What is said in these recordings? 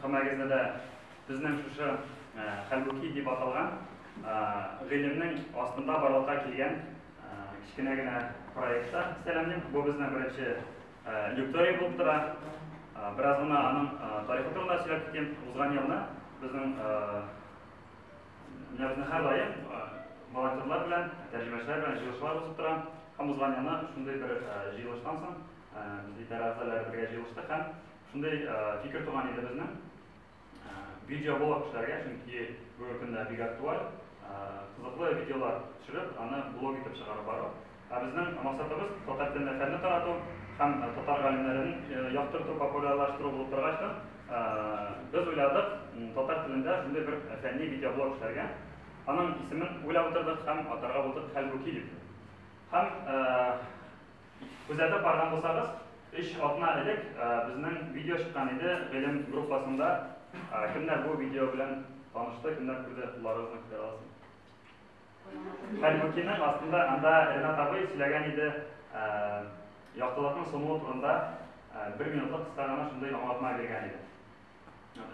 көмегезде безнең шушы хәлбуки дип аталган гыйлемнең астында барлыкка килгән кичкенә генә проектта сәламлим. Бу безнең беренче лектория булып тора. Biraz гына аның тарихы турында сөйләп китәм. Узган елны безнең һәр даим волонтерлар белән, тәрҗемәчеләр белән җыелышлар узып тора. Һәм узган елны шундый бер җыелыштан соң без идарә әгъзалары бергә җыелыштык һәм шундый фикер туган иде безнең видеоблог эшләргә, чөнки бүгенге көндә бик актуаль, кызыклы видеолар төшереп, аны блог итеп чыгарып бару. Безнең максатыбыз татар телендә фәнне тарату һәм татар галимнәрен яктырту, популярлаштыру булып торгач, без уйладык татар телендә шундый бер фәнни видеоблог эшләргә. Аның исемен уйлап утырдык һәм атарга булдык Хәлбуки дип. Һәм күзәтеп барган булсагыз, 3 атна элек безнең видео чыккан иде гыйлем группасында. Кемнәр бу видео белән танышты, кемнәр күрде, уларыгызны күрә аласыз. Хәлбукиның астында анда Ренат абый сөйләгән иде, яктылыкның сынуы турында 1 минутлык кыска гына шундый аңлатма биргән иде.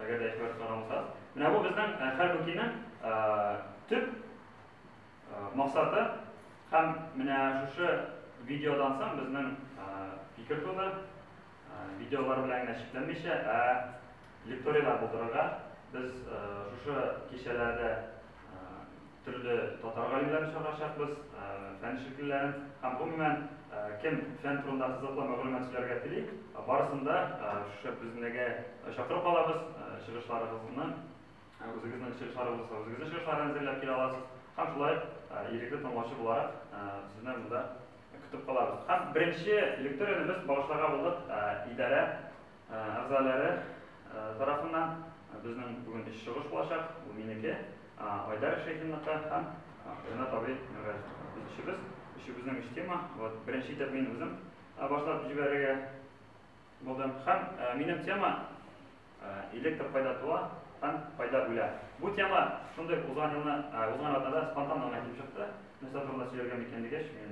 Әгәр дә әйтеп карамасагыз, менә бу безнең Хәлбукиның төп максаты һәм менә шушы видеодан соң безнең фикер туды. Видеолар белән генә чикләнмичә, лекториялар булдырырга. Без шушы кичәләрдә төрле татар галимнәрен чыгарачакбыз, фән шәкилләрен һәм гомумән кем фән турында кызыклы мәгълүмат сөйләргә тели, барысында шушы безнегә чакырып алабыз. Чыгышларыгызны, үзегезнең чыгышларыгыз булса, үзегезнең чыгышларыгызны әзерләп килә аласыз. Һәм шулай ирекле тыңлаучы буларак сезне монда көтеп калабыз. Һәм беренче лекторияны без башларга булдык идарә әгъзалары тарафыннан. Безнең бүген эш чыгыш булачак, бу минеке, Айдар Шәйхинныкы һәм Ренат абый өчебезнең эш тема. Вот беренче итеп мин үзем башлап җибәрергә булдым. Һәм минем тема электр кайда туа һәм кайда үлә. Бу тема шундый узган атнада спонтан гына килеп чыкты. Нәрсә турында сөйләргә микән дигәч, мин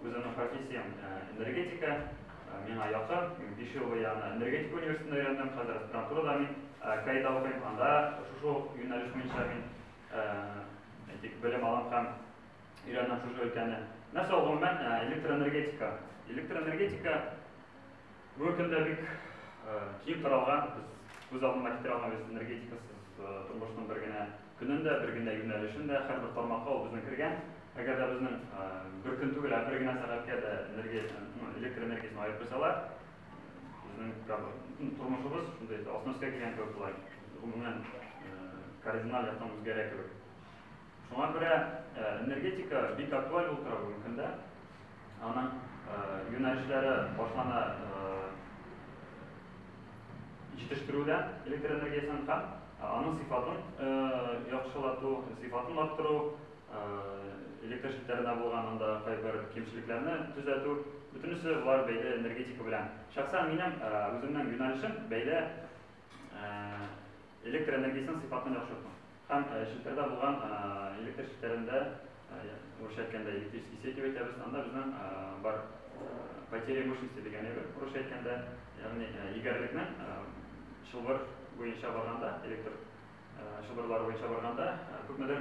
үземнең профессиям энергетика, миңа якын. 5 ел буена энергетика университетында өйрәндем. Хәзер аспирантурада мин кайда укыйм, анда шушы юнәлеш буенча мин белем алам һәм өйрәнәм шушы өлкәне. Нәрсә ул гомумән электроэнергетика. Электроэнергетика бүгенге көндә бик киң таралган. Без үз алдына китерә алган энергетикасыз тормышның бер генә көнендә, бер генә юнәлешендә һәрбер тармакка ул безнең кергән. Әгәр дә безнең бер көн түгел, бер генә сәгатькә дә электр энергиясын аерып куйсалар, безнең тормышыбыз шундый осмоска килгән кебек була. Гомумән кардинал яктан үзгәрә кебек. Шуңа күрә энергетика бик актуаль булып тора бүгенге көндә. Аның юнәлешләре башлана җитештерүдә электр энергиясын һәм аның сыйфатын яхшылату, сыйфатын арттыру, электр челтәрендә булган анда кайбер кимчелекләрне төзәтү, бөтенесе булар бәйле энергетика белән. Шәхсән минем үземнең юнәлешем бәйле электр энергиясының сыйфатын яхшырту. Һәм челтәрдә булган электр челтәрендә урысча әйткәндә электрический сеть дип әйтәбез, анда безнең бар потеря мощности дигән әйбер, урысча әйткәндә, ягъни егәрлекнең шылбыр буенча барганда, электр шылбырлары буенча барганда күпмедер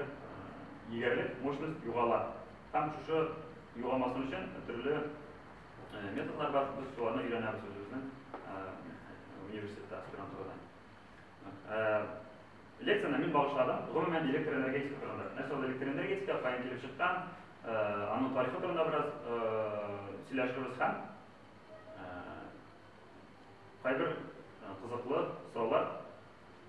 егәрлек мощность югала. Һәм шушы югалмасын өчен төрле методлар бар. Без шуларны өйрәнәбез үзебезнең университетта, аспирантурада. Лекцияны мин багышладым. Гомумән электр энергетика турында. Нәрсә ул электр энергетика, каян килеп чыккан, аның тарихы турында бераз сөйләшербез һәм кайбер кызыклы сораулар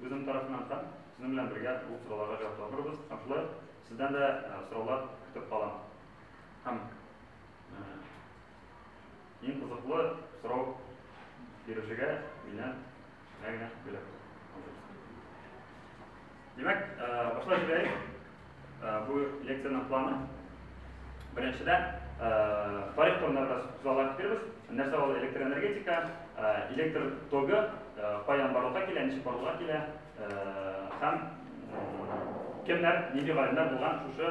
үзем тарафыннан һәм сезнең белән бергә бу сорауларга җавап табырбыз. Һәм шулай сездән дә сораулар көтеп калам. Һәм иң кызыклы сорау бирүчегә миннән генә бүләк. Димәк, башлап җибәрик. Бу лекциянең планы. Беренчедән, тарих турында бераз сүзләр китербез. Нәрсә ул электр энергетика, электр тогы каян барлыкка килә, ничек барлыкка килә, һәм кемнәр, нинди галимнәр булган шушы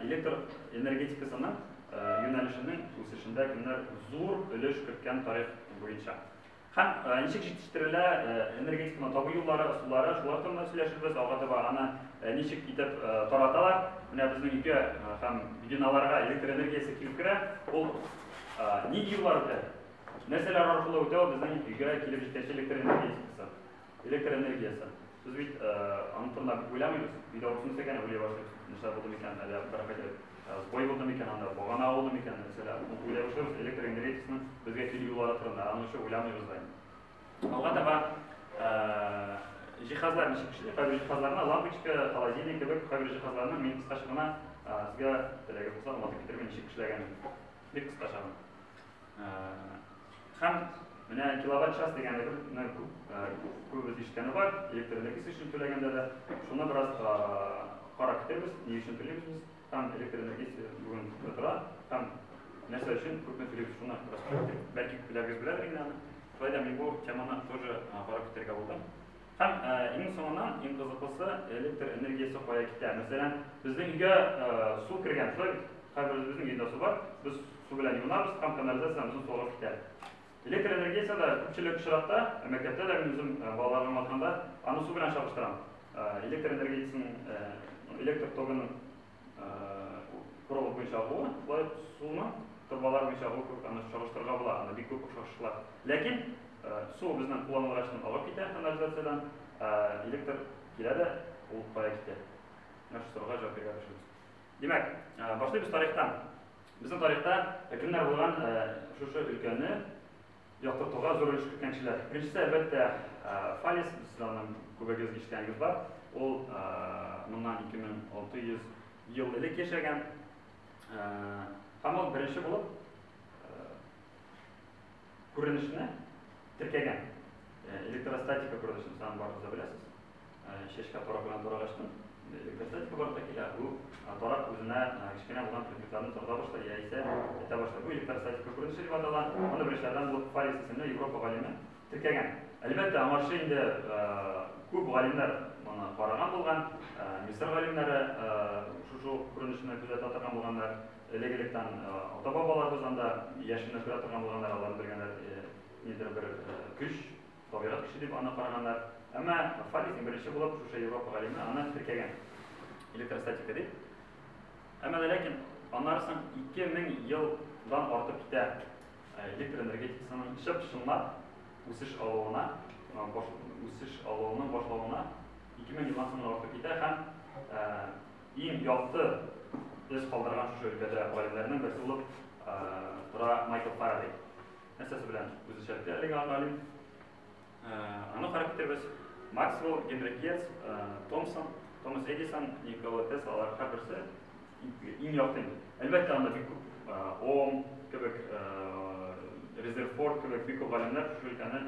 электр энергетикасының юнәлешенең үсешендә кемнәр зур өлеш керткән тарих буенча. Һәм ничек җитештерелә энергетиканың табу юллары, ысуллары, шулар турында сөйләшербез. Алга таба аны ничек итеп тараталар. Менә безнең өйгә һәм биналарга электр энергиясе килеп керә. Ул ни юллар үтә? Нәрсәләр аркылы үтә безнең өйгә килеп җитәчәк электр энергиясе. Без бит аны турында уйламыйбыз. Өйдә утырсак икән, уйлый башлыйбыз. Нәрсә булды микән, әллә бер хәтле сбой булды микән, анда багана булды микән, нәрсәләр. Уйлый башлыйбыз электр энергетикасының безгә килү юллары турында. Аны шул уйламыйбыз да. Алга таба җиһазлар ничек эшли? Кайбер җиһазларны лампочка, холодильник кебек кайбер җиһазларны мин кыскача гына сезгә теләге булса, аңлатып китермен ничек эшләгәнен. Бик кыскача гына. Һәм менә киловатт-час дигәндә күбез ишеткәне бар, электр энергиясе өчен түләгәндә дә. Шуны бераз карап китербез, ни өчен түләйбез без. Һәм электр энергиясе бүген тора. Һәм нәрсә өчен күпме түләйбез, шуны бераз карап китербез. Бәлки күпләрегез беләдер инде аны. Шулай да мин бу теманы тоже карап китәргә булдым. Һәм иң соңыннан иң кызыклысы электр энергиясе кая китә. Мәсәлән, безнең өйгә су кергән, шулай бит. Һәрберебезнең өйдә су бар. Без су белән юынабыз, һәм канализациямызны суга китә. Электр энергиясе да күпчелек очракта, мәктәптә дә мин үзем балаларга аңлатканда, аны су белән чагыштырам. Электр энергиясенең электр тогының провод буенча агуы, шулай суны трубалар буенча агуы аны чагыштырырга була, аны бик күп охшашлыклар. Ләкин су безнең кулланылгачтан алып китә канализациядән, электр килә дә ул кая китә. Менә шу сорауга җавап бирергә тырышабыз. Димәк, башлыйбыз тарихтан. Безнең тарихта кемнәр булган шушы өлкәне яктыртуга зур өлеш керткән кешеләр. Беренчесе, әлбәттә, Фалес, сез аның күбегез ишеткәнегез бар. Ул моннан 2600 ел элек яшәгән. Һәм ул беренче булып күренешне теркәгән. Электростатика күренешен саны барыгыз да беләсез. Чәчкә торак белән торагачтан электростатика барда килә. Бу торак үзенә кечкенә булган предметларны торда башлый, яисә әйтә башлый. Бу электростатика күренеше дип атала. Аны беренчеләрдән булып Фалес исемле Европа галиме теркәгән. Әлбәттә, аңарчы инде күп галимнәр моны караган булган. Мисыр галимнәре шушы күренешне күзәтә торган булганнар. Элек-электән ата-бабаларыбыз анда яшенне күрә торган булганнар, алар белгәннәр нидер бер көч, табигать көче дип аны караганнар. Әмма Фалес беренче булып шушы Европа галиме аны теркәгән. Электростатика дип. Әмма ләкин аннарсын 2000 елдан артып китә электр энергетикасының чып-чынлап үсеш алуына, үсеш алуының башлауына 2000 елдан соң артып китә һәм иң якты эз калдырган шушы өлкәдә галимнәрнең берсе булып тора Майкл Фарадей. Нәрсәсе белән үзенчәлекле әлеге галим. Аны карап китербез. Максвелл, Генри Герц, Томас Эдисон, Никола Тесла, алар һәрберсе иң якты. Әлбәттә, анда бик күп Ом кебек, Резерфорд кебек бик күп галимнәр шушы өлкәне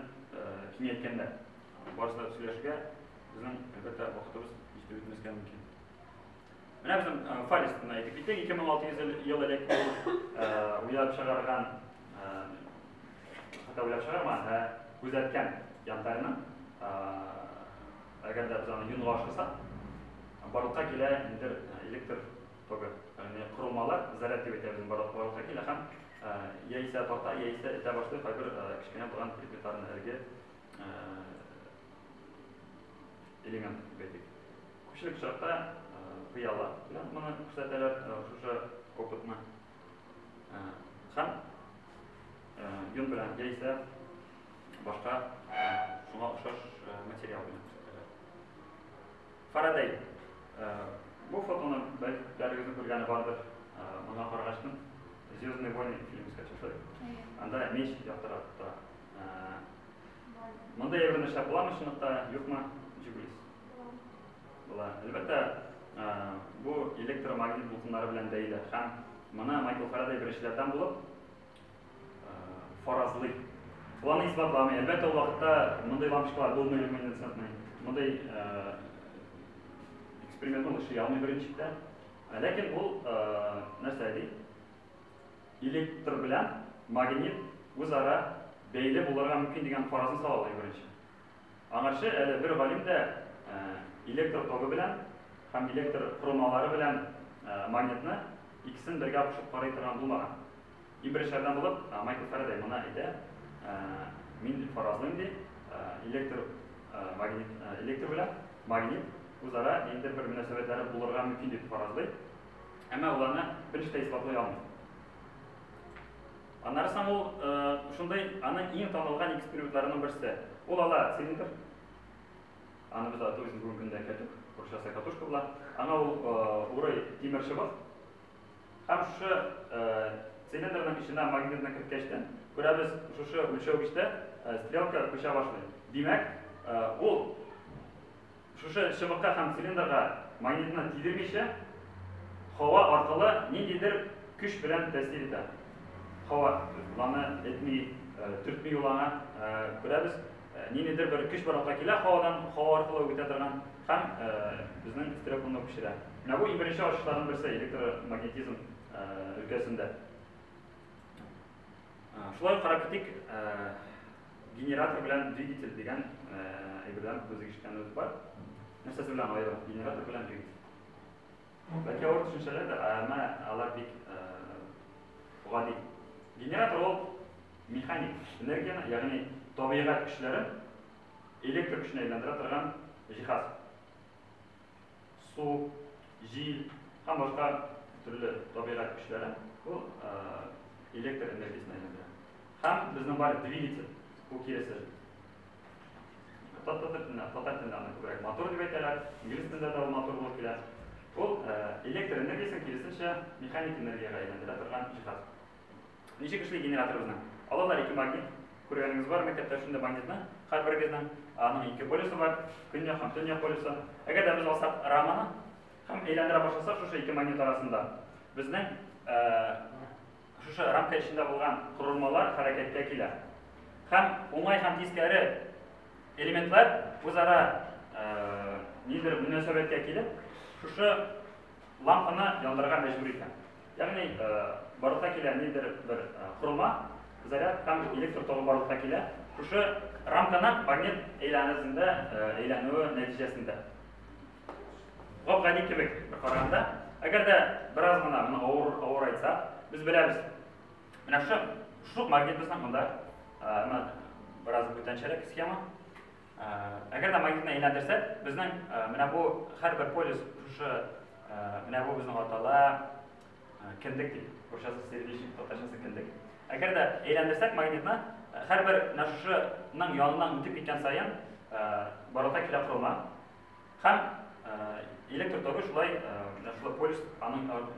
киңәйткәннәр. Барысына сөйләшергә безнең әлбәттә вакытыбыз җитеп бетмәскә мөмкин. Менә безнең Фалестина әйтеп киттек, 2600 ел элек уйлап чыгарган, хәтта уйлап чыгармаган, күзәткән янтарны, әгәр дә без аны юнга ашкысак, барлыкка килә инде электр тогы, ягъни корылмалар, заряд дип әйтәбез, барлыкка килә һәм яисә тарта, яисә әйтә башлый кайбер кечкенә булган предметларны әлеге элемент дип әйтик. Күпчелек очракта кыяла белән моны күрсәтәләр шушы опытны. Һәм юн белән яисә башка шуңа охшаш материал белән күрсәтәләр. Фарадей. Бу фотоны бәлкем күргәне бардыр. Моңа карагачтын Звездные войны фильмы скачалар. Анда меч яктыра тора. Монда ябырны эшләп буламы шуныкта, юкмы? Җибрис. Була. Әлбәттә, бу электромагнит бултыннары белән бәйле һәм моны Майкл Фарадей беренчеләрдән булып фаразлый. Планы исбатламый. Әлбәттә, ул вакытта мондай лампочкалар булмый, мондай экспериментны эшли алмый беренчедән. Ләкин ул нәрсә ди? Электр белән магнит үзара бәйле булырга мөмкин дигән фаразны салалар беренче. Аңарчы әле бер галим дә электр тогы белән һәм электр корылмалары белән магнитны икесен бергә кушып карый торган булмаган. Беренчеләрдән булып Майкл Фарадей моны әйтә. min farazlıydı. Elektr bilen magnit uzara ender bir münasebetlere bulurgan mümkün deb farazlay. Ama ularni birinchi isbotlay olmaydi. Anlarsam ol shunday aning eng tanilgan eksperimentlarining birisi. Ol ala silindr. Ana biz o'zimiz bugungi kunda aytdik, Qo'shasa katoshka bilan. Ana ol o'g'ri temir shibaq. Ham shu silindrning ichidan magnitni kiritgachdan ko'ramiz, shu o'lchovgichda strelka ko'cha boshlaydi. Demak, ol shu shibiqqa ham silindrga magnitni tiydirmishi havo orqali nimadir kuch bilan ta'sir etadi. Havo ularni etmey, turtmey ularni ko'ramiz. Nimadir bir kuch bilan keladi, havodan havo orqali o'tadigan ham bizning strelkani pishiradi. Mana bu birinchi oshishlarning birisi elektromagnetizm ülkesinde. Şulay qarab ketik, generator bilan dvigatel degan birdan ko'zga tushgan o'zi bor. Narsasi bilan ayro, generator bilan dvigatel. Balki o'rta tushunchalarda ama alardek g'odiy. Generator ol mexanik energiyani, ya'ni tabiat kuchlari elektr kuchini aylantira turgan jihaz. Suv, jil ham boshqa turli tabiat kuchlari bu elektr energiyasini aylantiradi. Ham bizning bor dvigatel, bu kelasi. Tatar tilida ko'proq motor deb aytiladi, ingliz tilida da motor bo'lib keladi. Bu elektr energiyasini kelisincha mexanik energiyaga aylantira turgan jihaz. Necha kuchli generator bizning? Allolar ikki magnit ko'rganingiz bor, maktabda shunda magnitni har biridan aning ikki polusi bor, kunyoq ham tunyoq polusi. Agarda biz olsak ramani ham aylantira boshlasak, shu ikki magnit orasida bizning shu ramka ichida bo'lgan qurilmalar harakatga keladi. Ham o'ng'ay ham teskari elementlar o'zaro nimadir munosabatga kelib, shu lampani yondirishga majbur ekan. Ya'ni barliqqa kelgan nimadir bir qurilma zaryad ham elektr to'g'ri barliqqa keladi. Shu ramkani magnit aylanuvi natijasida. G'o'g'ani kibik bir qaraganda, agarda biroz mana og'ir aytsak, biz bilamiz. Mana shu magnit bizning bunda biroz ko'tarinchiroq sxema. Agarda magnitni aylantirsak, bizning mana bu har bir polus shu mana bu bizning ortalar kindik deb, o'shasi servishin totashasi kindik. Agarda aylantirsak magnitni har bir shuning yonidan o'tib ketgan sayin barliqqa kelib qurilma ham elektr toki shulay polus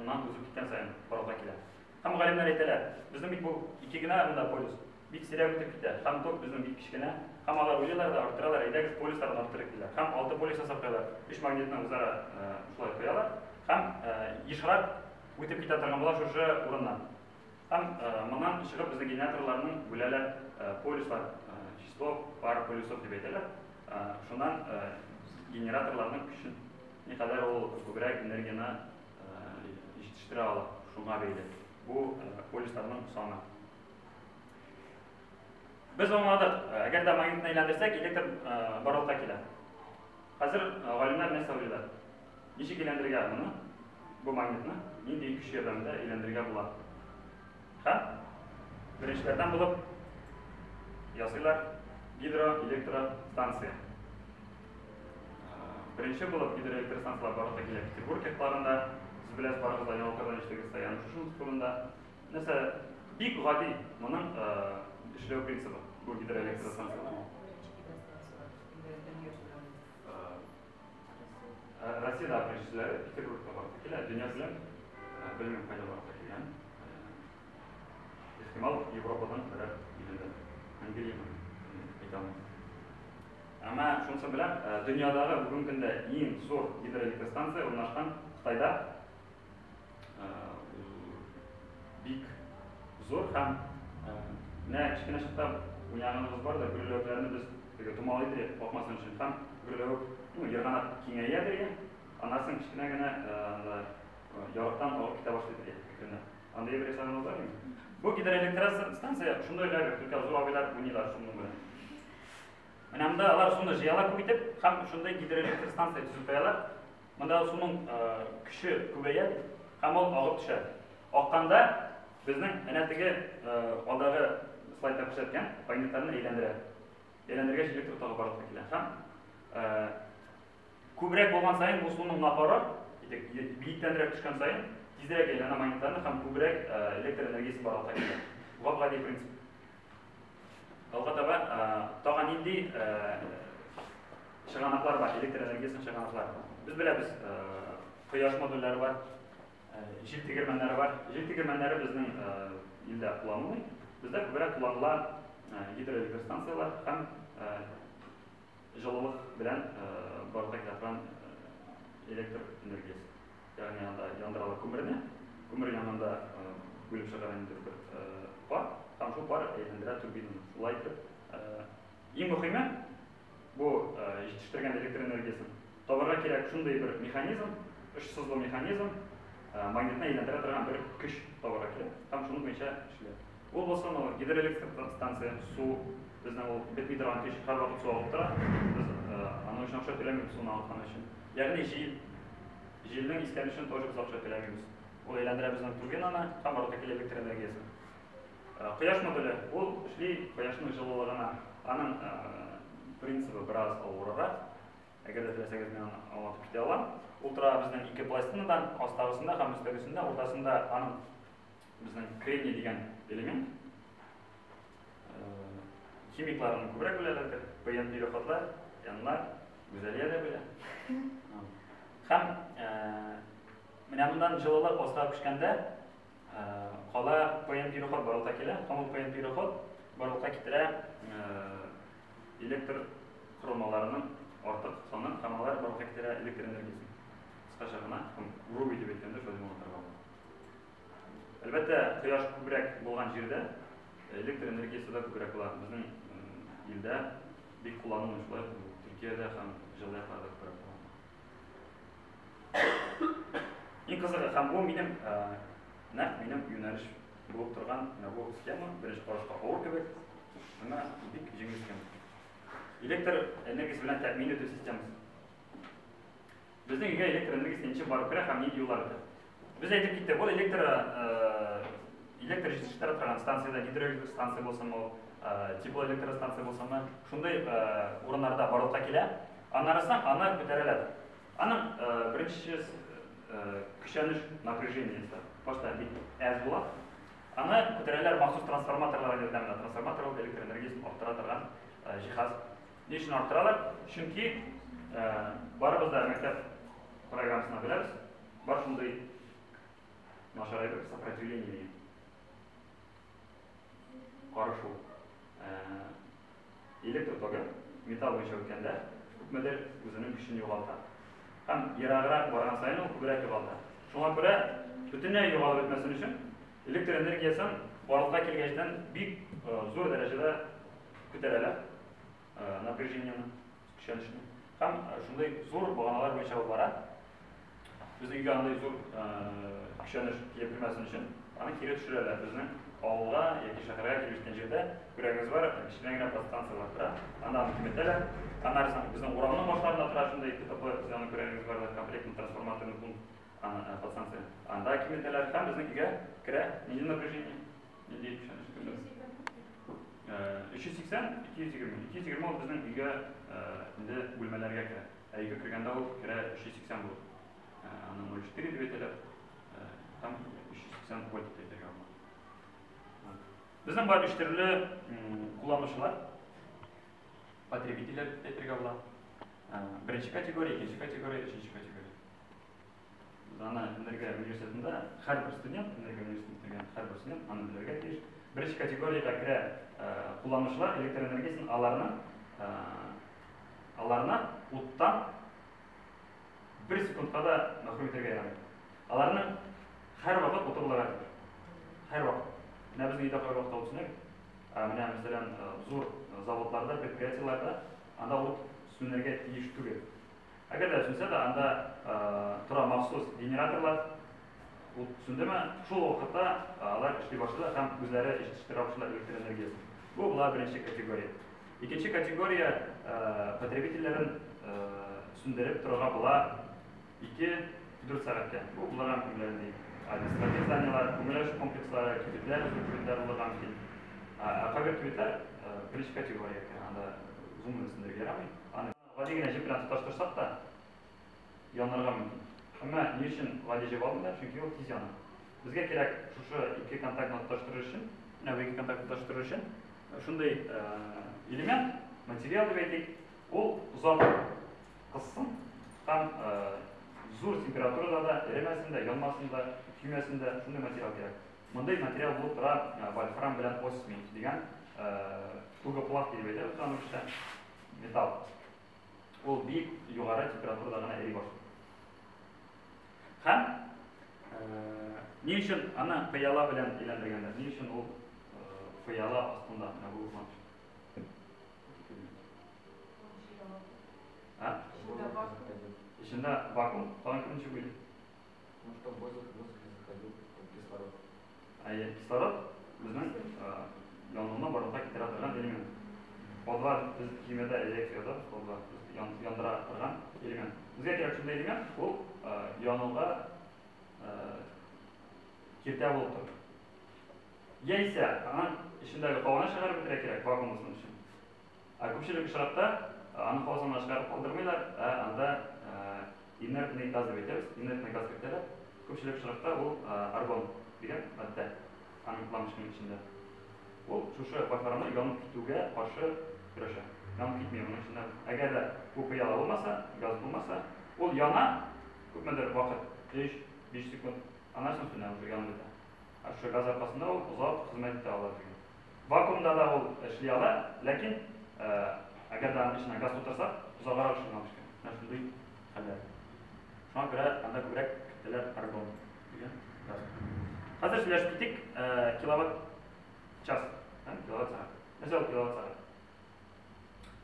undan o'zib ketgan sayin barliqqa keladi. Ham g'olimlar aytadilar, bizning bu ikkigina bunda polus bir seriya o'tib ketadi. Ham tok bizning bir kichkina, ham ular o'ylarida orttiralar, aydagi poluslarni orttirib keladi. Ham 6 polus hisob qiladilar. 3 magnitni o'zaro shulay qo'yadilar. Ham yishroq o'tib ketadigan bo'lar shu o'rindan. Ham bundan chiqib bizning generatorlarning bo'lalar poluslar, число пар polusov deb aytadilar. Shundan generatorlarning kuchi ne kadar o ko'proq energiyani yetishtirib oladi, shunga bog'liq. Bu polislarning soni. Biz o'ng'adik, agarda magnitni aylantirsak, elektr barliqqa keladi. Hozir olimlar nima so'raydi? Nechik aylantirgan buni? Bu magnitni nima kuch yordamida aylantirgan bo'ladi? Ha? Birinchilardan bo'lib yozinglar gidroelektrostansiya. Birinchi bo'lib gidroelektrostansiyalar barliqqa keladi. Peterburg yaqinlarida siz bilasiz, barliqda yo'qolgan ishtirokida, ya'ni shu usulda nasa big g'odiy buning ishlov prinsipi bu gidroelektrostansiyalar. Rossiyada birinchilari Peterburgda barliqqa keladi, dunyo bilan bilmem qayda barliqqa kelgan. Ehtimol Yevropadan biri keladi. Angliyami aytaman. Ama shunisi bilan dunyodagi bugungi kunda eng zo'r gidroelektrostansiya o'rnashgan Xitoyda big zo'r ham kichkina shahar o'ynaganimiz borda, gurlovlarni biz tumoqli deb qo'rqmaslik uchun ham gurlov yerg'ana kengayadi, anasin kichkinagina yorug'dan olib keta boshlaydi kunda. Anday bir esanimiz bormi? Bu gidroelektrostansiya shundaylar, Turkiya zo'r obilar o'ynaylar shundan bilan. Mana bunda ular suvni jiyalab ko'paytirib, ham shunday gidroelektrostansiya tuzib qo'yadilar. Bunda suvning kuchi ko'payadi, ham og'ib tushadi. Oqqanda bizning anatigi oldagi слайдта көрсеткен магниттарын әйлендіргіш электр тогы барлыққа келеді. Көбірек болған сайын бұл суның напоры биіктендірек түшкен сайын тезірек әйләнә магниттарны һәм күбрәк электр энергиясы барлыққа келеді. Бұл гади принцип. Алға таба тагы нинди шығанаклар бар, электр энергиясының шығанаклары. Біз білеміз, кояш модульдері бар, жел тегермәннәре бар. Жел тегермәннәре біздің елде кулланылмый. Бізде күбрәк кулланыла гидроэлектростанциялар һәм жылылык белән барлыкка килгән электр энергиясы. Ягъни анда яндыралар күмерне, күмер янында бүлеп чыгарган бер пар, һәм шул пар әйләндерә турбинаны. Шулай итеп, иң мөһиме бу җитештерген электр энергиясын табарга кирәк шундый бер механизм, эшсезле механизм, магнитны әйләндерә торган бер көч табарга кирәк, һәм шуның буенча эшләр. Ул булса, гидроэлектростанция, су, безнең ул бетми торган көч һәр вакыт су алып тора. Без аны өчен акча түләмибез суны алган өчен. Ягъни җилнең искәнешен тоже без акча түләмибез. Ул әйләндерә безнең турбинаны һәм барлыкка килә электр энергиясы. Кояш модуле, ул эшли кояшның җылылыгына. Аның принцибы бераз авыррак. Әгәр дә теләсәгез, мин аны аңлатып китә алам. Ул тора безнең ике пластинадан, астагысында һәм өстәгесендә, ортасында аның безнең кремний дигән элемент. Химикларны күбрәк беләләр, ПН переходлар, янлар, гүзәлия дә белә. Һәм менә мондан җылылык астага төшкәндә, кала ПН переход барлыкка килә. Һәм ул ПН переход барлыкка китерә электр корылмаларының артык санын, һәм алар барлыкка китерә электр энергиясын. Кыскача гына, грубый дип әйткәндә, шулай булганга. Әлбәттә, кояш күбрәк булган җирдә электр энергиясы да күбрәк була. Безнең илдә бик кулланылмый, шулай Төркиядә һәм җылы якларда күбрәк була. Иң кызыгы һәм бу минем юнәлеш булып торган бу схема, беренче карашка авыр кебек, әмма бик җиңел схема. Электр энергиясы белән тәэмин итү системасы. Безнең илгә электр энергиясы ничек барып керә һәм нинди юллар үтә? Biz әйтеп киттек, ул электр җитештерә торган станциядә, гидроэлектростанция булсамы, теплоэлектростанция булсамы, шундай урыннарда барлыкка килә. Аннарысын аны күтәрәләр. Аның беренче көчәнеш напряжениесе башта бик әз була. Аны күтәрәләр махсус трансформаторлар ярдәмендә. Трансформатор ул электр энергиясын арттыра торган җиһаз. Ни өчен арттыралар? Чөнки барыбыз да мәктәп программасына беләбез. Бар шундай нашарайды сопротивление. Карышу. Электр тогы металл буенча үткәндә күпмедер үзенең көчен югалта. Һәм ераграк барган сайын ул күбрәк югалта. Шуңа күрә бөтенләй югалып бетмәсен өчен электр энергиясын барлыкка килгәчтән бик зур дәрәҗәдә күтәрәләр. Напряжениене, көчәнешне. Һәм шундай зур баганалар буенча бара. Безнең өйгә андай зур көчәнеш килеп килмәсен өчен аны кире төшерәләр. Безнең авылга яки шәһәргә килгән җирдә күрәгез бар, кечкенә генә подстанциялар тора. Анда киметәләр. Аннары безнең урамның башларында тора шундай ТП зоны күрәгез бар, комплектный трансформаторный пункт подстанция. Анда киметәләр һәм безнең өйгә керә нинди напряжение, нинди көчәнеш килә. 380, 220. 220 ул безнең өйгә инде бүлмәләргә керә. Өйгә кергәндә ул керә 380 булыр. Аны 0,4 дип әйтәләр. Һәм 380 вольт дип әйтергә була. Безнең бар 3 төрле кулланучылар, потребительләр дип әйтергә була. Беренче категория, икенче категория, өченче категория. Аны энергия университетында һәрбер студент, энергия университетында һәрбер студент аны белергә тиеш. Беренче категориягә керә кулланучылар электр энергиясын аларны уттан 1 секундка да мәхрүм итәргә ярамый. Аларны һәр вакыт утыруларга кирәк. Һәр вакыт. Менә безнең өйдә һәр вакыт утырсак, менә мәсәлән зур заводларда, предприятиеларда анда ут сүнәргә тиеш түгел. Әгәр дә сүнсә дә анда тора махсус генераторлар ут сүндеме, шул вакытта алар эшли башлый һәм үзләре җитештерә башлый электр энергиясын. Бу була беренче категория. Икенче категория потребительләрен сүндереп торырга була 2-4 сәгатькә. Бу буларга мөмкинләр ди. Административ зданиялар, күмелеш комплекслары, кибетләр, үзәкләр булырга мөмкин. Қабір түбеттер бірінші категория екен, анда зум ісіндерге ярамай. Ғадегіне жеп білен тұташтырсақ та, янарға мүмкін. Әмі не үшін ғаде жеп алдыңдар? Чүнки ол тез яны. Бізге керек шушы екі контактны тұташтыру үшін, екі контактны тұташтыру үшін, шундай элемент, материал деп айтайық, ол ұзақ қыссын, там зор температурада да, еремесінде, янмасында, күймесінде шундай материал керек. Мындай материал болып тұра вольфрам білен осмин деген тугоплавкий деп айтады, танымышта металл. Ол биік, жоғары температурада ғана ери башлайды. Һәм не үшін аны пыяла білен илендіргендер? Не үшін ол пыяла астында bulunmamış? İçinde vakum falan kırınca böyle. Ну что, воздух заходил, кислород. Кислород bizning yonilma borliqqa keltirib turgan element. Podval biz kimyada elektriyada podval yondira turgan element. Bizga kerak shunday element, u yonilg'a keltir bo'lib turadi. Yaisa, ana ishindagi qovani chiqarib bitira kerak vakum qismi uchun. Ko'pchilik uchraqda ani qozonni chiqarib qoldirmaylar, anda inertniy gaz deb aytamiz. Inertniy gaz kiradi. Ko'pchilik uchraqda u argon degan modda aniqlanishning içinde. O şuşu vольфрамны yanıp gitүүгө qarşı kurashadi. Yanıp gitmiyor bunun içinde. Eğer de bu piyala olmasa, gaz bulmasa, o yana köpmedir vakit 5 sekund anasını sonra уже yanıp gider. Şu gaz arkasında o uzak hizmet ete alır. Vakumda da o işley alır, lakin eğer de onun içine gaz tutarsak uzaklara ışınlamış ki. Şunday haller. Şuna göre anda köbrek kütleler argon degan gaz. Hazır söyleyip gittik, kilowatt час, kilowatt saat. Mesela kilowatt saat.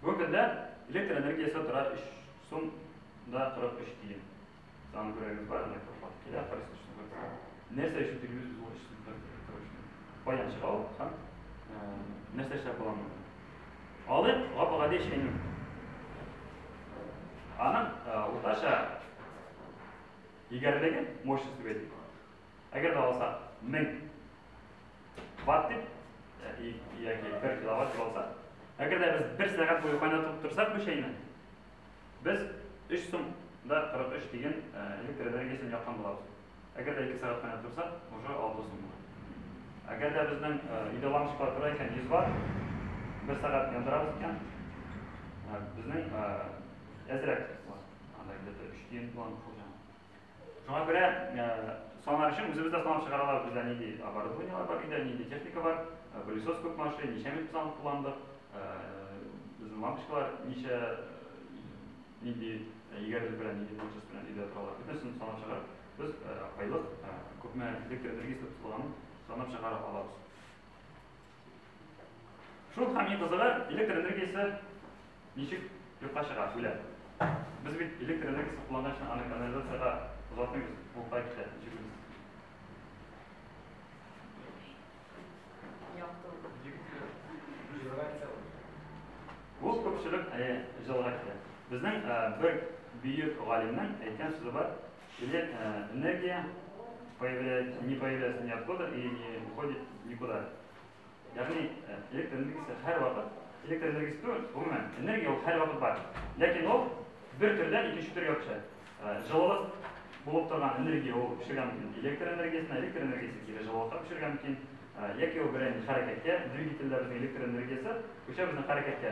Bu günde elektrik enerjisi tura 3 so'mda 43 tiyin. Sana göreğimiz var, ne yapalım? Kilowatt parası düşünün. Nerede işletiyoruz biz bu işletiyoruz? Bayan çıkal, hem nerede işler kullanmıyor. Alıp, kapıda işleniyor. Anın ortaşa igerlegi мощности belli. Eğer de olsa 1000 watt yoki 1 kilowatt bo'lsa, agar de biz 1 soat bo'yi qaynatib tursak bu shayni, biz 3 so'mda 43 degan elektr energiyasini yoqqan bo'lamiz. Agar de 2 soat qaynatib tursak, уже 6 so'm bo'ladi. Agar de bizning idealamishlar turgan ekan 100 watt 1 soat yondiramiz ekan, bizning azrak anda где-то 3 tiyin falan bo'ladi. Şuna göre sonlar için bizde sanat çıkarılar bizden iyiydi, оборудование var, iyiydi, техnika var, pылесос көп машин, нişemiz biz anı kullandık, bizim lamпочкалар нişe iyiydi, yigerlik bilen iyiydi, mülçüs bilen iyiydi atıralar. Bütün sanat çıkarıp biz aylık köpme elektrik enerjisi tutulanı sanat çıkarıp alırız. Şu hamiyet kızığı elektrik enerjisi nişik yurtqa çıkar, öyle. Biz bir elektrik enerjisi kullandığı için anı kanalizasyada uzatmıyoruz, bu paketler çıkıyoruz. Bu köpçülük жылға кетеді. Біздің бір büyük ғалимнің айтқан сөзі бар. Энергия не появляется ниоткуда и не уходит никуда. Яғни электр энергиясы һәр вақыт, электр энергиясы түгел, ғұмумән энергия ол һәр вақыт бар. Ләкин ол бір түрден екінші түрге өтеді. Жылылық болып тұрған энергия ол пішірген мекен электр энергиясы кері жылылыққа пішірген мекен. Яки ол бір әрекетке, двигательдердің электр энергиясы көше біздің әрекетке